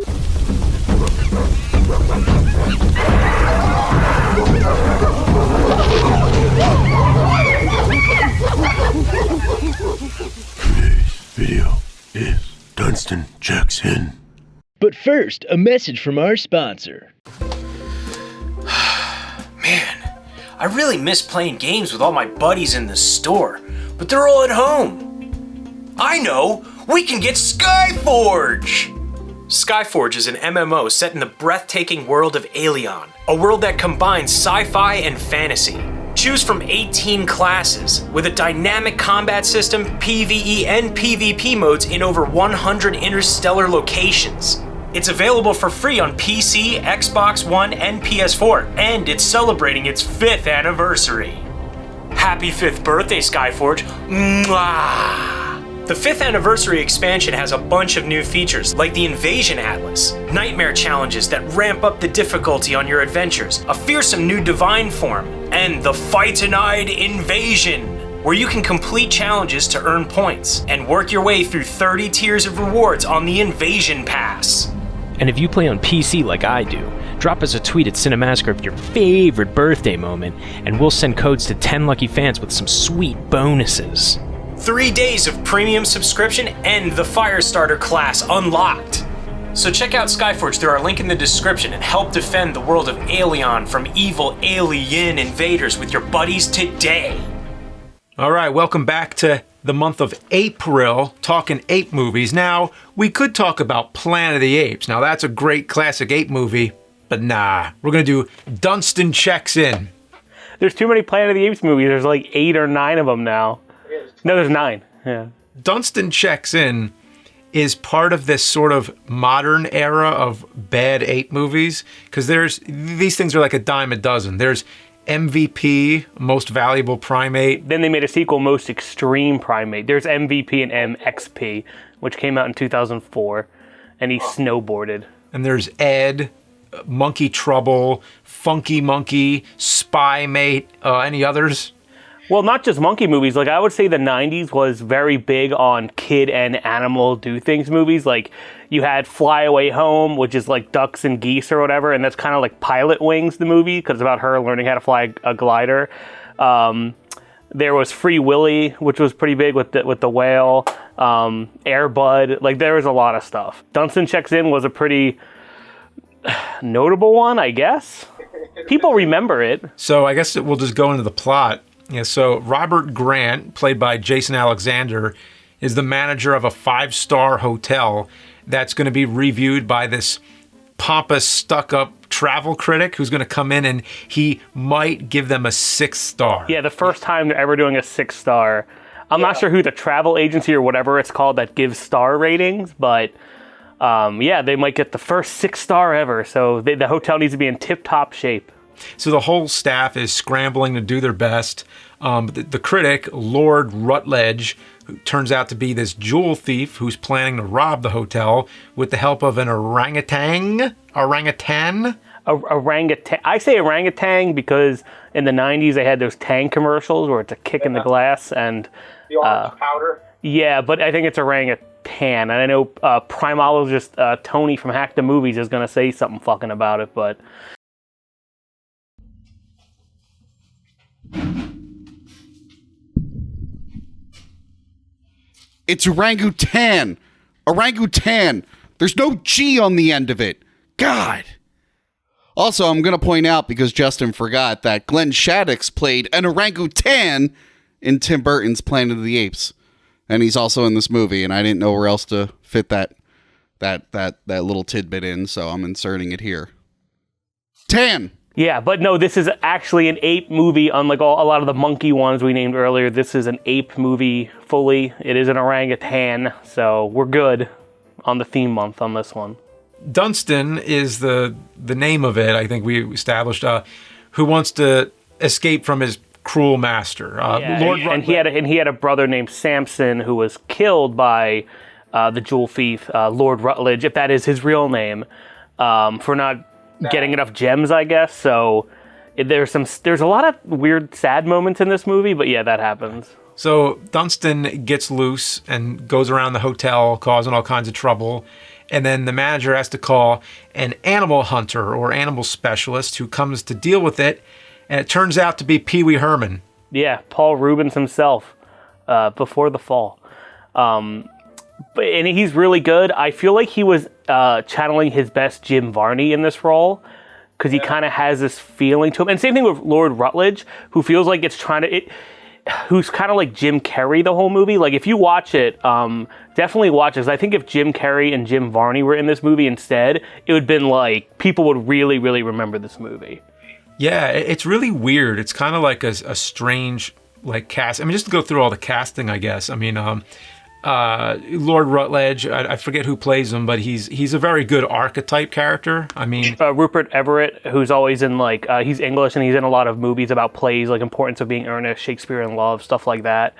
Today's video is Dunston Checks In. But first, a message from our sponsor. Man, I really miss playing games with all my buddies in the store, but they're all at home. I know! We can get Skyforge! Skyforge is an MMO set in the breathtaking world of Alien, a world that combines sci-fi and fantasy. Choose from 18 classes, with a dynamic combat system, PvE and PvP modes in over 100 interstellar locations. It's available for free on PC, Xbox One, and PS4, and it's celebrating its 5th anniversary. Happy 5th birthday, Skyforge. Mwah! The 5th anniversary expansion has a bunch of new features, like the Invasion Atlas, nightmare challenges that ramp up the difficulty on your adventures, a fearsome new divine form, and the Phytonide Invasion, where you can complete challenges to earn points, and work your way through 30 tiers of rewards on the Invasion Pass. And if you play on PC like I do, drop us a tweet at Cinemassacre of your favorite birthday moment, and we'll send codes to 10 lucky fans with some sweet bonuses. 3 days of premium subscription and the Firestarter class unlocked. So check out Skyforge through our link in the description and help defend the world of Alien from evil alien invaders with your buddies today. All right, welcome back to the month of Ape-ril, talking ape movies. Now, we could talk about Planet of the Apes. Now, that's a great classic ape movie, but nah, we're gonna do Dunston Checks In. There's too many Planet of the Apes movies. There's like 8 or 9 of them now. No, there's 9. Yeah. Dunston Checks In is part of this sort of modern era of bad ape movies, because these things are like a dime a dozen. There's MVP, Most Valuable Primate. Then they made a sequel, Most Extreme Primate. There's MVP and MXP, which came out in 2004, and he snowboarded. And there's Ed, Monkey Trouble, Funky Monkey, Spy Mate, any others? Well, not just monkey movies. Like, I would say the 90s was very big on kid and animal do things movies. Like, you had Fly Away Home, which is like ducks and geese or whatever, and that's kind of like Pilot Wings, the movie, because it's about her learning how to fly a glider. There was Free Willy, which was pretty big with the whale. Air Bud. Like, there was a lot of stuff. Dunston Checks In was a pretty notable one, I guess. People remember it. So I guess we'll just go into the plot. Yeah, so Robert Grant, played by Jason Alexander, is the manager of a 5-star hotel that's going to be reviewed by this pompous, stuck-up travel critic who's going to come in and he might give them a 6 star. Yeah, the first time they're ever doing a 6 star. I'm not sure who the travel agency or whatever it's called that gives star ratings, but yeah, they might get the first 6 star ever. So the hotel needs to be in tip-top shape. So the whole staff is scrambling to do their best. The critic, Lord Rutledge, who turns out to be this jewel thief who's planning to rob the hotel with the help of an orangutan. Orangutan. I say orangutan because in the 90s they had those Tang commercials where it's a kick in the glass and the orange powder. Yeah, but I think it's orangutan. And I know primalologist Tony from Hack the Movies is going to say something fucking about it, but... It's orangutan. Orangutan. There's no G on the end of it. God. Also, I'm going to point out, because Justin forgot, that Glenn Shaddix played an orangutan in Tim Burton's Planet of the Apes. And he's also in this movie, and I didn't know where else to fit that little tidbit in, so I'm inserting it here. Tan. Yeah, but no, this is actually an ape movie, unlike a lot of the monkey ones we named earlier. This is an ape movie fully. It is an orangutan, so we're good on the theme month on this one. Dunston is the name of it, I think we established, who wants to escape from his cruel master. And he had a brother named Samson who was killed by the jewel thief, Lord Rutledge, if that is his real name, for not getting enough gems, I guess. So there's a lot of weird, sad moments in this movie, but yeah, that happens. So Dunston gets loose and goes around the hotel causing all kinds of trouble. And then the manager has to call an animal hunter or animal specialist who comes to deal with it. And it turns out to be Pee Wee Herman. Yeah, Paul Rubens himself, before the fall. And he's really good. I feel like he was channeling his best Jim Varney in this role, because he kind of has this feeling to him. And same thing with Lord Rutledge, who feels like who's kind of like Jim Carrey the whole movie. Like, if you watch it, definitely watch it. 'Cause I think if Jim Carrey and Jim Varney were in this movie instead, it would have been like, people would really, really remember this movie. Yeah, it's really weird. It's kind of like a strange like cast. I mean, just to go through all the casting, I guess. I mean, Lord Rutledge, I forget who plays him, but he's a very good archetype character. I mean, Rupert Everett, who's always in like, he's English and he's in a lot of movies about plays, like Importance of Being Earnest, Shakespeare in Love, stuff like that.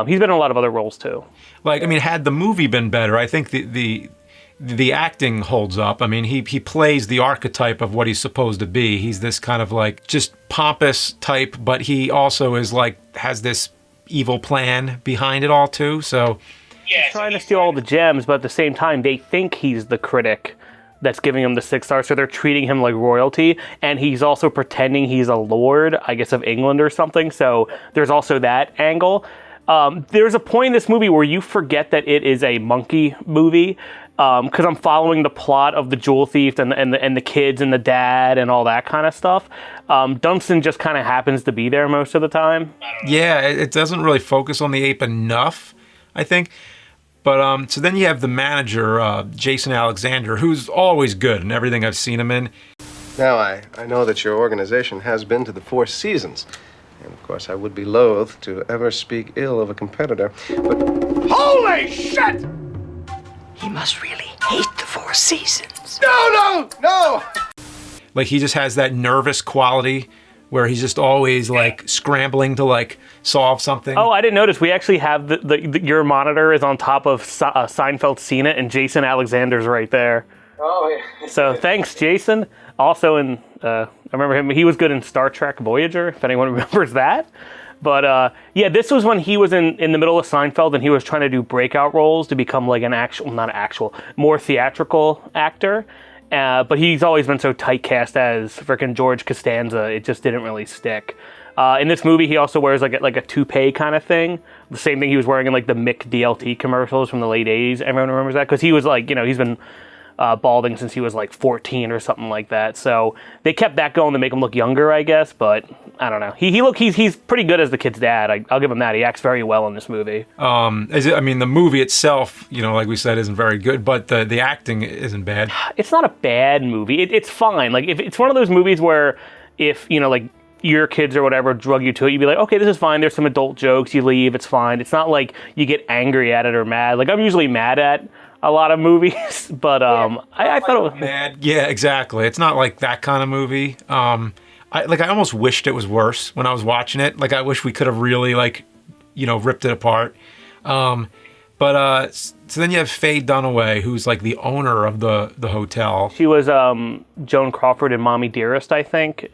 He's been in a lot of other roles too. Like, I mean, had the movie been better, I think the acting holds up. I mean, he plays the archetype of what he's supposed to be. He's this kind of like just pompous type, but he also is like, has this evil plan behind it all too. So he's trying to steal all the gems, but at the same time, they think he's the critic that's giving him the 6 stars, so they're treating him like royalty, and he's also pretending he's a lord, I guess, of England or something. So there's also that angle. There's a point in this movie where you forget that it is a monkey movie, because I'm following the plot of the jewel thief and the kids and the dad and all that kind of stuff. Dunston just kind of happens to be there most of the time. Yeah, it doesn't really focus on the ape enough, I think. But so then you have the manager, Jason Alexander, who's always good in everything I've seen him in. Now, I know that your organization has been to the Four Seasons. And, of course, I would be loath to ever speak ill of a competitor, but... Holy shit! He must really hate the Four Seasons. No! Like, he just has that nervous quality where he's just always, like, scrambling to, like, solve something. Oh, I didn't notice. We actually have your monitor is on top of Seinfeld's Scene It, and Jason Alexander's right there. Oh, yeah. So thanks, Jason. Also in, I remember him, he was good in Star Trek Voyager, if anyone remembers that. But yeah, this was when he was in the middle of Seinfeld and he was trying to do breakout roles to become like more theatrical actor. But he's always been so typecast as frickin' George Costanza, it just didn't really stick. In this movie, he also wears like a toupee kind of thing. The same thing he was wearing in like the Mick DLT commercials from the late 80s. Everyone remembers that? Because he was like, he's been balding since he was like 14 or something like that. So they kept that going to make him look younger, I guess. But I don't know. He's pretty good as the kid's dad. I'll give him that. He acts very well in this movie. The movie itself, like we said, isn't very good, but the acting isn't bad. It's not a bad movie. It's fine. Like, if it's one of those movies where if, like, your kids or whatever drug you to it, you'd be like, okay, this is fine. There's some adult jokes. You leave. It's fine. It's not like you get angry at it or mad. Like, I'm usually mad at a lot of movies, but I thought it was mad. Yeah, exactly. It's not like that kind of movie. I almost wished it was worse when I was watching it. Like, I wish we could have really ripped it apart. So then you have Faye Dunaway, who's like the owner of the hotel. She was Joan Crawford in Mommy Dearest, I think.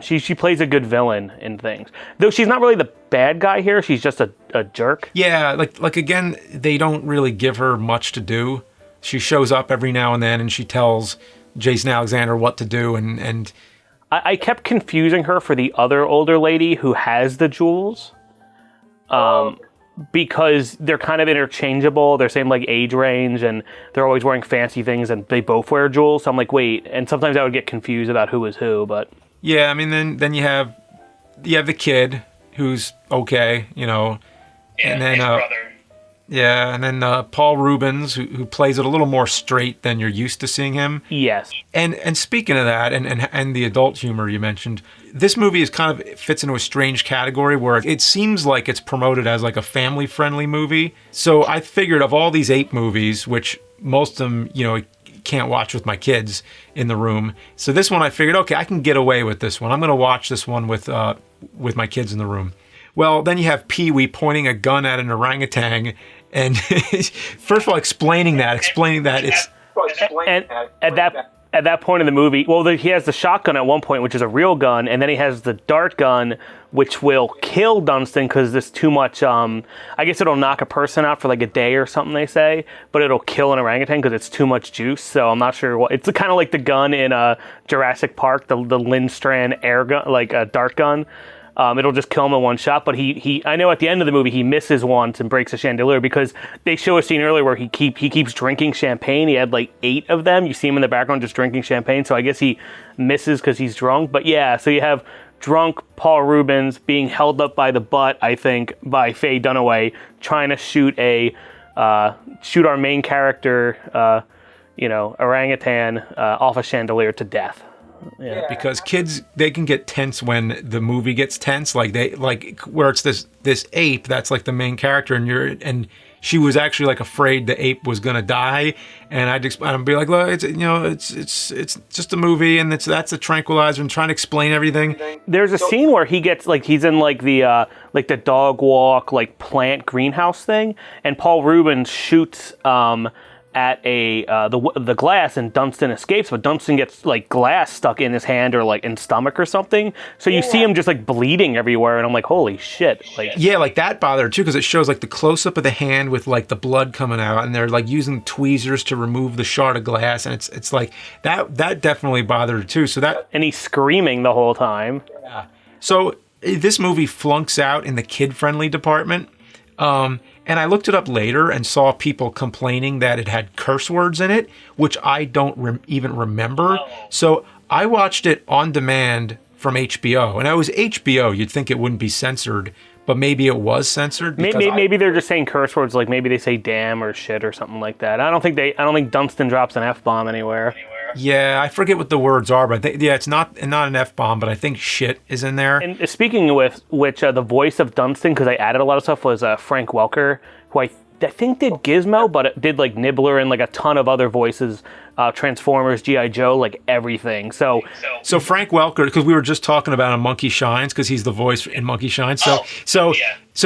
She plays a good villain in things. Though she's not really the bad guy here, she's just a jerk. Yeah, like again, they don't really give her much to do. She shows up every now and then and she tells Jason Alexander what to do, and I kept confusing her for the other older lady who has the jewels. Because they're kind of interchangeable. They're same like age range and they're always wearing fancy things and they both wear jewels. So I'm like, wait. And sometimes I would get confused about who was who, but yeah, I mean, then you have the kid who's okay, and then his brother. Yeah, and then Paul Rubens, who plays it a little more straight than you're used to seeing him. Yes. And speaking of that, and the adult humor you mentioned, this movie is kind of fits into a strange category where it seems like it's promoted as like a family-friendly movie. So I figured of all these ape movies, which most of them, can't watch with my kids in the room. So this one I figured, okay, I can get away with this one. I'm going to watch this one with my kids in the room. Well, then you have Pee-wee pointing a gun at an orangutan, and first of all, explaining that it's... And at at that point in the movie, well, he has the shotgun at one point, which is a real gun, and then he has the dart gun, which will kill Dunston because there's too much, I guess it'll knock a person out for like a day or something, they say, but it'll kill an orangutan because it's too much juice, so I'm not sure what, it's kind of like the gun in Jurassic Park, the Lindstrand air gun, like a dart gun. It'll just kill him in one shot, but I know at the end of the movie he misses once and breaks a chandelier because they show a scene earlier where he keeps drinking champagne. He had like 8 of them. You see him in the background just drinking champagne, so I guess he misses because he's drunk. But yeah, so you have drunk Paul Rubens being held up by the butt, I think, by Faye Dunaway, trying to shoot our main character, orangutan off a chandelier to death. Yeah. Because kids, they can get tense when the movie gets tense, like where it's this ape that's like the main character, and she was actually like afraid the ape was gonna die, and I'd be like, look, it's just a movie, and that's a tranquilizer, and trying to explain everything. There's a scene where he gets like he's in like the dog walk like plant greenhouse thing, and Paul Rubens shoots at the glass, and Dunston escapes, but Dunston gets like glass stuck in his hand or like in stomach or something. So you see him just like bleeding everywhere, and I'm like, holy shit! Like, yeah, like that bothered too because it shows like the close up of the hand with like the blood coming out, and they're like using tweezers to remove the shard of glass, and it's like that definitely bothered too. So that, and he's screaming the whole time. Yeah. So this movie flunks out in the kid friendly department. And I looked it up later and saw people complaining that it had curse words in it, which I don't even remember. So I watched it on demand from HBO, and it was HBO. You'd think it wouldn't be censored, but maybe it was censored. Maybe they're just saying curse words, like maybe they say damn or shit or something like that. I don't think Dunston drops an F-bomb anywhere. Yeah, I forget what the words are, but it's not an F-bomb, but I think shit is in there. And speaking of which, the voice of Dunston, because I added a lot of stuff, was Frank Welker, who I think did Gizmo, but it did like Nibbler and like a ton of other voices, Transformers, G.I. Joe, like everything. So Frank Welker, because we were just talking about him, Monkey Shines, because he's the voice in Monkey Shines. So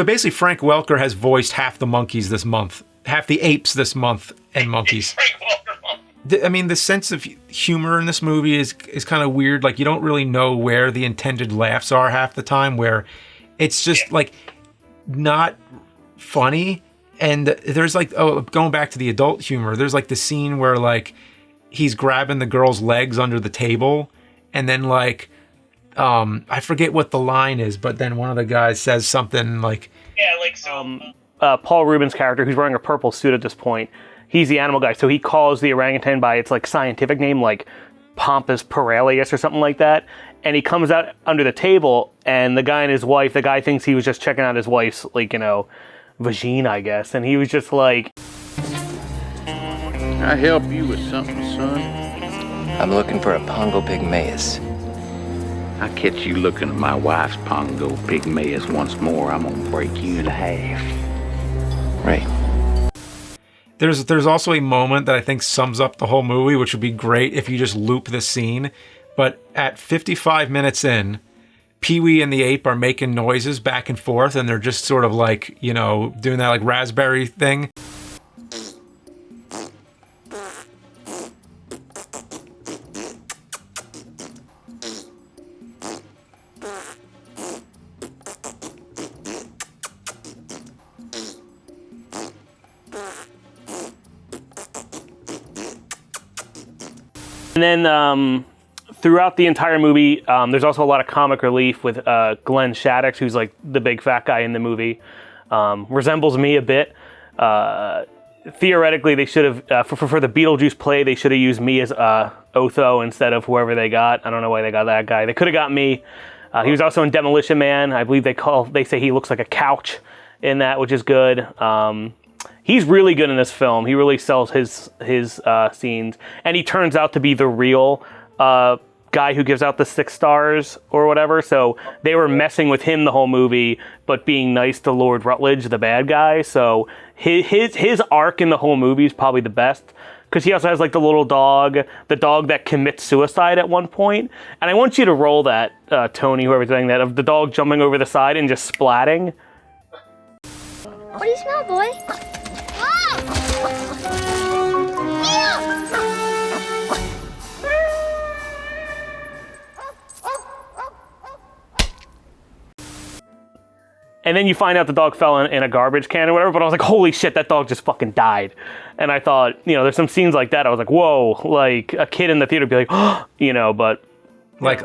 basically Frank Welker has voiced half the monkeys this month, half the apes this month, and monkeys. I mean, the sense of humor in this movie is kind of weird. Like, you don't really know where the intended laughs are half the time, where it's just like not funny. And there's like, going back to the adult humor, there's like the scene where like he's grabbing the girl's legs under the table, and then like I forget what the line is, but then one of the guys says something like, Paul Rubens' character, who's wearing a purple suit at this point, he's the animal guy, so he calls the orangutan by its like scientific name, like Pompous Paralius or something like that. And he comes out under the table, and the guy and his wife, the guy thinks he was just checking out his wife's, like, vagina, I guess. And he was just like, I help you with something, son? I'm looking for a Pongo pygmaeus. I catch you looking at my wife's Pongo pygmaeus once more, I'm gonna break you in half. Right. There's also a moment that I think sums up the whole movie, which would be great if you just loop the scene. But at 55 minutes in, Pee-wee and the ape are making noises back and forth, and they're just sort of like, doing that like raspberry thing. And then throughout the entire movie, there's also a lot of comic relief with Glenn Shaddix, who's like the big fat guy in the movie. Resembles me a bit. Theoretically, they should have, for the Beetlejuice play, they should have used me as Otho instead of whoever they got. I don't know why they got that guy. They could have got me. He was also in Demolition Man. I believe they say he looks like a couch in that, which is good. He's really good in this film. He really sells his scenes, and he turns out to be the real guy who gives out the 6 stars or whatever. So they were messing with him the whole movie, but being nice to Lord Rutledge, the bad guy. So his arc in the whole movie is probably the best, because he also has like the little dog, the dog that commits suicide at one point. And I want you to roll that, Tony, whoever's doing that, of the dog jumping over the side and just splatting. What do you smell, boy? And then you find out the dog fell in a garbage can or whatever, but I was like, holy shit, that dog just fucking died. And I thought, there's some scenes like that. I was like, whoa, like a kid in the theater would be like, oh, but... Like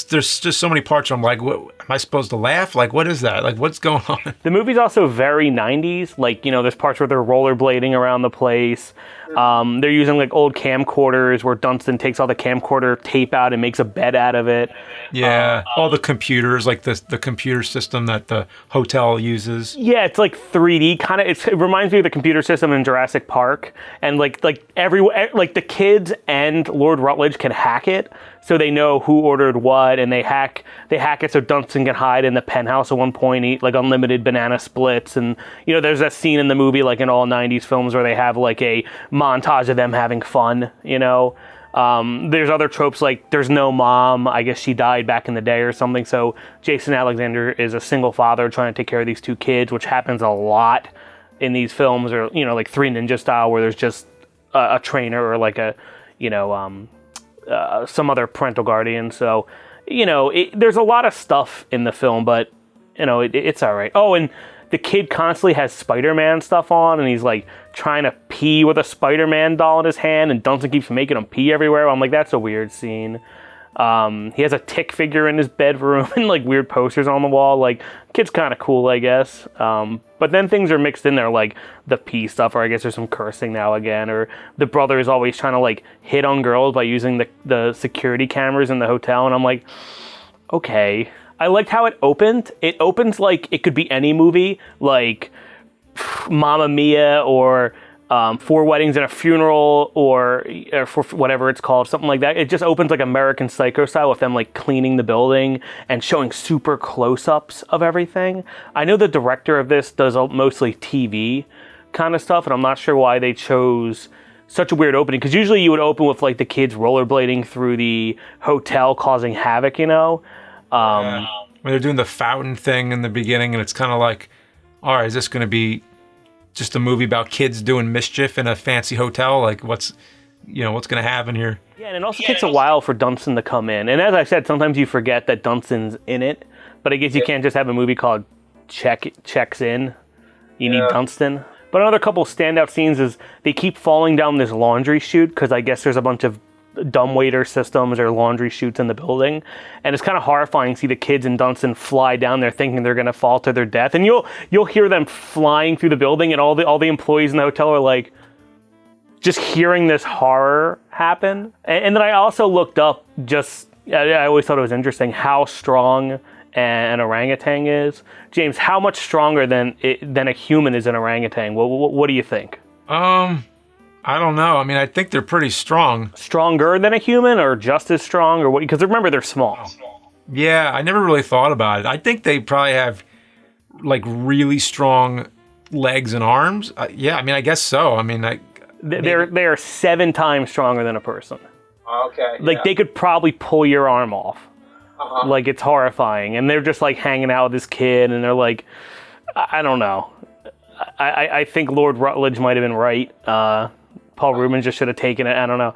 there's just so many parts where I'm like, what, am I supposed to laugh? Like, what is that? Like, what's going on? The movie's also very 90s. Like, there's parts where they're rollerblading around the place. They're using like old camcorders where Dunston takes all the camcorder tape out and makes a bed out of it. Yeah, all the computers, like the computer system that the hotel uses. Yeah, it's like 3D kind of. It reminds me of the computer system in Jurassic Park, and like the kids and Lord Rutledge can hack it, so they know who ordered what, and they hack it so Dunston can hide in the penthouse at one point, eat like unlimited banana splits, and there's that scene in the movie like in all 90s films where they have like a montage of them having fun. There's other tropes like there's no mom. I guess she died back in the day or something. So Jason Alexander is a single father trying to take care of these two kids, which happens a lot in these films, or like Three Ninja style, where there's just a trainer or like some other parental guardian. So there's a lot of stuff in the film, but it's all right. Oh, and the kid constantly has Spider-Man stuff on, and he's like trying to pee with a Spider-Man doll in his hand, and Dunston keeps making him pee everywhere. I'm like, that's a weird scene. He has a Tick figure in his bedroom and like weird posters on the wall. Like, kid's kind of cool, I guess. But then things are mixed in there, like the pee stuff, or I guess there's some cursing now again, or the brother is always trying to like hit on girls by using the security cameras in the hotel, and I'm like, okay. I liked how it opened. It opens like it could be any movie, like Mamma Mia or Four Weddings and a Funeral or for whatever it's called, something like that. It just opens like American Psycho style with them like cleaning the building and showing super close-ups of everything. I know the director of this does mostly TV kind of stuff, and I'm not sure why they chose such a weird opening, because usually you would open with like the kids rollerblading through the hotel causing havoc, When they're doing the fountain thing in the beginning, and it's kind of like, all right, is this going to be just a movie about kids doing mischief in a fancy hotel? Like, what's going to happen here? Yeah, and it also takes a while for Dunston to come in. And as I said, sometimes you forget that Dunston's in it, but I guess you can't just have a movie called Checks In. You need Dunston. But another couple standout scenes is they keep falling down this laundry chute, because I guess there's a bunch of dumbwaiter systems or laundry chutes in the building, and it's kind of horrifying to see the kids and Dunston fly down there thinking they're going to fall to their death, and you'll hear them flying through the building, and all the employees in the hotel are like just hearing this horror happen. And then I also looked up, I always thought it was interesting how strong an orangutan is. James, how much stronger than a human is an orangutan? What do you think? I don't know. I mean, I think they're pretty strong. Stronger than a human, or just as strong, or what? Because remember, they're small. Yeah, I never really thought about it. I think they probably have like really strong legs and arms. Yeah, I mean, I guess so. I mean, they are 7 times stronger than a person. Okay. Like they could probably pull your arm off. Like, it's horrifying, and they're just like hanging out with this kid, and they're like, I don't know. I think Lord Rutledge might have been right. Paul Rubens just should have taken it. I don't know.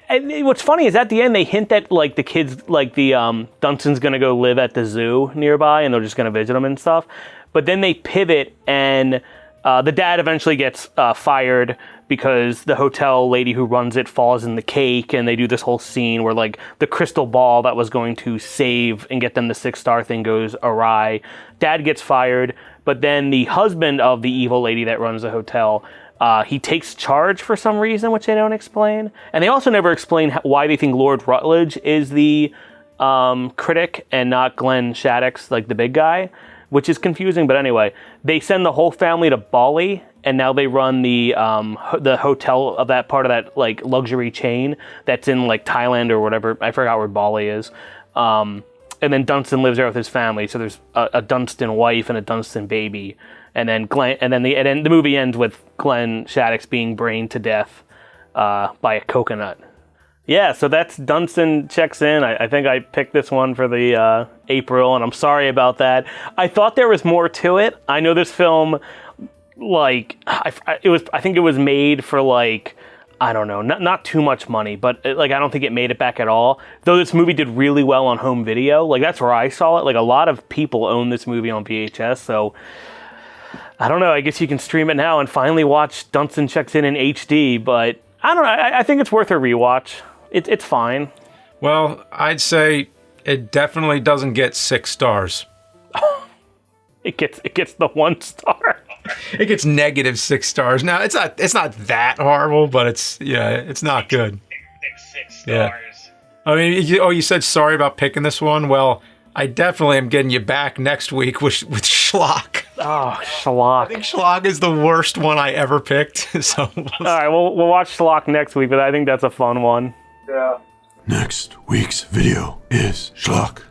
And what's funny is at the end they hint that like the kids, like the Dunston's gonna go live at the zoo nearby, and they're just gonna visit them and stuff. But then they pivot, and the dad eventually gets fired because the hotel lady who runs it falls in the cake, and they do this whole scene where like the crystal ball that was going to save and get them the 6-star thing goes awry. Dad gets fired, but then the husband of the evil lady that runs the hotel, he takes charge for some reason, which they don't explain. And they also never explain why they think Lord Rutledge is the critic and not Glenn Shaddix, like the big guy, which is confusing. But anyway, they send the whole family to Bali, and now they run the hotel of that part of that like luxury chain that's in like Thailand or whatever. I forgot where Bali is. And then Dunston lives there with his family. So there's a Dunston wife and a Dunston baby. And then the movie ends with Glenn Shaddix being brained to death by a coconut. Yeah, so that's Dunston Checks In. I think I picked this one for the Ape-ril, and I'm sorry about that. I thought there was more to it. I know this film, like, I think it was made for like I don't know, not too much money, but like I don't think it made it back at all. Though this movie did really well on home video, like that's where I saw it. Like a lot of people own this movie on VHS, so I don't know. I guess you can stream it now and finally watch Dunston Checks In HD. But I don't know. I think it's worth a rewatch. It's fine. Well, I'd say it definitely doesn't get 6 stars. It gets the 1 star. It gets negative 6 stars. Now it's not that horrible, but it's not good. 6 stars. Yeah. I mean, you said sorry about picking this one. Well, I definitely am getting you back next week with Schlock. Oh, Schlock. I think Schlock is the worst one I ever picked. So all right, we'll watch Schlock next week, but I think that's a fun one. Next week's video is Schlock.